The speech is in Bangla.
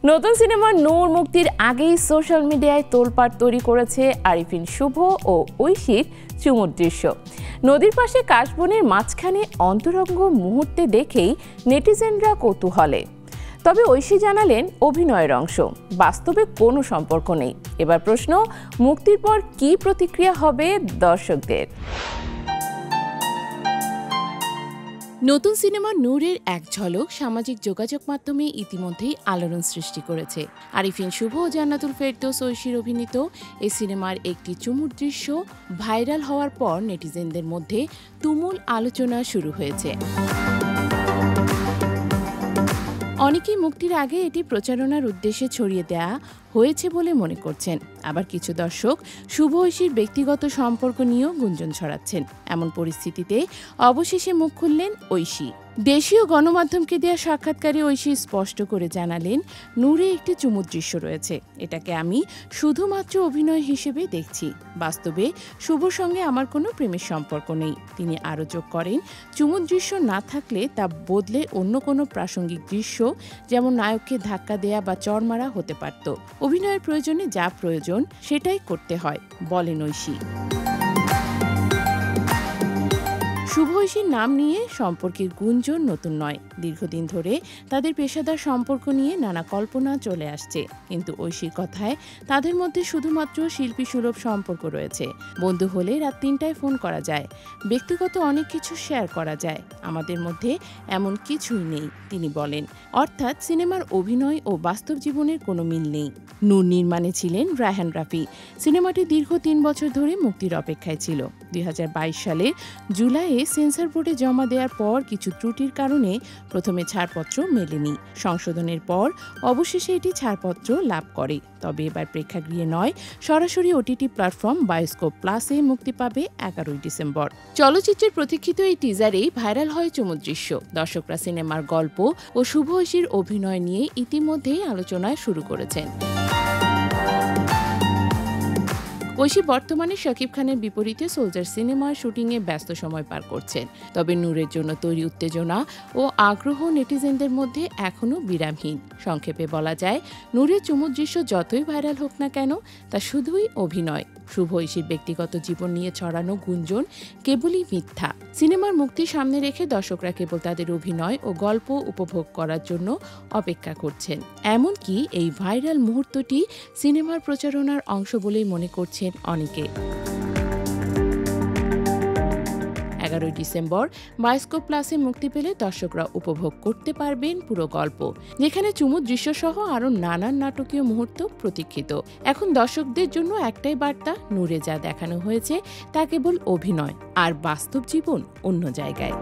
নতুন সিনেমা নূর মুক্তির আগেই সোশ্যাল মিডিয়ায় তোলপাড় তৈরি করেছে আরিফিন শুভ ও ঐশীর চুমুর দৃশ্য। নদীর পাশে কাশবনের মাঝখানে অন্তরঙ্গ মুহূর্তে দেখেই নেটিজেনরা কৌতূহলে। তবে ঐশী জানালেন অভিনয়ের অংশ, বাস্তবে কোনো সম্পর্ক নেই। এবার প্রশ্ন, মুক্তির পর কী প্রতিক্রিয়া হবে দর্শকদের? নতুন সিনেমা নূরের এক ঝলক সামাজিক যোগাযোগ মাধ্যমে ইতিমধ্যেই আলোড়ন সৃষ্টি করেছে। আরিফিন শুভ ও জান্নাতুল ফেরদৌস ঐশীর অভিনীত এই সিনেমার একটি চুমুর দৃশ্য ভাইরাল হওয়ার পর নেটিজেনদের মধ্যে তুমুল আলোচনা শুরু হয়েছে। অনেকেই মুক্তির আগে এটি প্রচারণার উদ্দেশ্যে ছড়িয়ে দেওয়া হয়েছে বলে মনে করছেন। আবার কিছু দর্শক শুভ ঐশীর ব্যক্তিগত সম্পর্ক নিয়েও গুঞ্জন ছড়াচ্ছেন। এমন পরিস্থিতিতে অবশেষে মুখ খুললেন ঐশী। দেশীয় গণমাধ্যমকে দেওয়া সাক্ষাৎকারে ঐশী স্পষ্ট করে জানালেন, নূরে একটি চুমুর দৃশ্য রয়েছে, এটাকে আমি শুধুমাত্র অভিনয় হিসেবে দেখছি। বাস্তবে শুভর সঙ্গে আমার কোনো প্রেমের সম্পর্ক নেই। তিনি আরও যোগ করেন, চুমুর দৃশ্য না থাকলে তা বদলে অন্য কোনো প্রাসঙ্গিক দৃশ্য, যেমন নায়ককে ধাক্কা দেয়া বা চড় মারা হতে পারত। অভিনয়ের প্রয়োজনে যা প্রয়োজন সেটাই করতে হয়, বলেন ঐশী। শুভ ঐশীর নাম নিয়ে সম্পর্কের গুঞ্জন নতুন নয়। দীর্ঘদিন ধরে তাদের পেশাদার সম্পর্ক নিয়ে নানা কল্পনা চলে আসছে। কিন্তু ঐশীর কথায় তাদের মধ্যে শুধুমাত্র শিল্পী সুলভ সম্পর্ক রয়েছে। বন্ধু হলে রাত ৩টায় ফোন করা যায়, ব্যক্তিগত অনেক কিছু শেয়ার করা যায়। আমাদের মধ্যে এমন কিছুই নেই, তিনি বলেন। অর্থাৎ সিনেমার অভিনয় ও বাস্তব জীবনের কোনো মিল নেই। নূর নির্মাণে ছিলেন রায়হান রাফি। সিনেমাটি দীর্ঘ ৩ বছর ধরে মুক্তির অপেক্ষায় ছিল। ২০২২ সালের জুলাইয়ে সেন্সর বোর্ডে জমা দেওয়ার পর কিছু ত্রুটির কারণে প্রথমে ছাড়পত্র মেলেনি। সংশোধনের পর অবশেষে এটি ছাড়পত্র লাভ করে। তবে এবার প্রেক্ষাগৃহে নয়, সরাসরি ওটিটি প্ল্যাটফর্ম বায়োস্কোপ প্লাসে মুক্তি পাবে ১১ ডিসেম্বর। চলচ্চিত্রের প্রতীক্ষিত এই টিজারেই ভাইরাল হয় চুমুর দৃশ্য। দর্শকরা সিনেমার গল্প ও শুভ ঐশীর অভিনয় নিয়ে ইতিমধ্যেই আলোচনায় শুরু করেছেন। ঐশী বর্তমানে শাকিব খানের বিপরীতে সোলজার সিনেমার শুটিংয়ে ব্যস্ত সময় পার করছেন। তবে নূরের জন্য তৈরি উত্তেজনা ও আগ্রহ নেটিজেনদের মধ্যে এখনও বিরামহীন। সংক্ষেপে বলা যায়, নূরের চুমুর দৃশ্য যতই ভাইরাল হোক না কেন, তা শুধুই অভিনয়। শুভ ঐশীর ব্যক্তিগত জীবন নিয়ে ছড়ানো গুঞ্জন কেবলই মিথ্যা। সিনেমার মুক্তি সামনে রেখে দর্শকরা কেবল তাদের অভিনয় ও গল্প উপভোগ করার জন্য অপেক্ষা করছেন। এমনকি এই ভাইরাল মুহূর্তটি সিনেমার প্রচারণার অংশ বলেই মনে করছেন অনেকে। ১১ ডিসেম্বর বায়োস্কোপ প্লাসে মুক্তি পেলে দর্শকরা উপভোগ করতে পারবেন পুরো গল্প, যেখানে চুমুর দৃশ্যসহ আরও নানান নাটকীয় মুহূর্ত প্রতীক্ষিত। এখন দর্শকদের জন্য একটাই বার্তা, নূরে যা দেখানো হয়েছে তা কেবল অভিনয়, আর বাস্তব জীবন অন্য জায়গায়।